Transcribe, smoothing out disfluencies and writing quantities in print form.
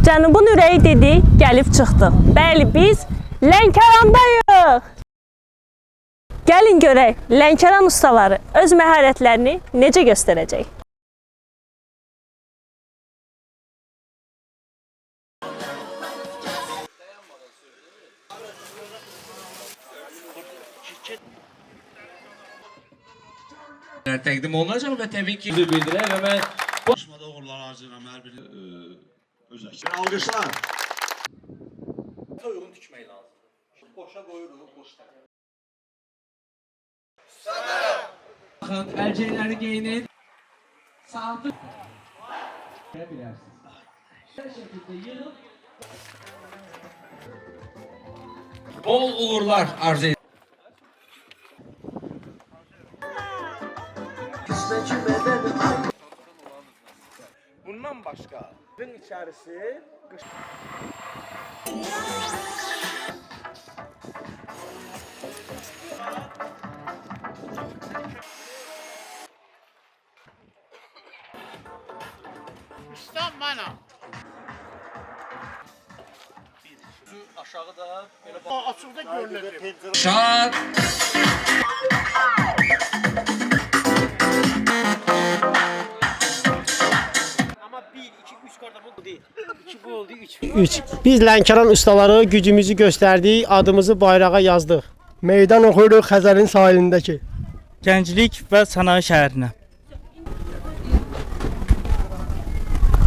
Cənubun ürəyi dedi, gəlib çıxdıq. Bəli, biz Lənkərandayıq. Gəlin görək, Lənkəran ustaları öz məharətlərini necə göstərəcək? Təqdim olunacaq və təbii ki, bildirək və mən Konuşmada uğurlar arzulayıram hər bir özəkçilərə. Alqışlar. uyğun tikmək lazımdır. Boşa qoyuruq, boşda. Baxın, əlcəkləri geyinin. Saatı görə bilərsiniz. Hər şəkildə yığın. Bol uğurlar arzu edirəm. Bundan başka evin içerisi kış... İslam bana. Aşağıda Açıkta görünecek. Şad. ama 1, 2, 3 kadar bu değil. 2 bu oldu, 3. 3. Biz Lənkəran ustaları gücümüzü göstərdik, adımızı bayrağa yazdıq. Meydan oxuyuruq Xəzərin sahilindəki. Gənclik və Sənaye şəhərinə.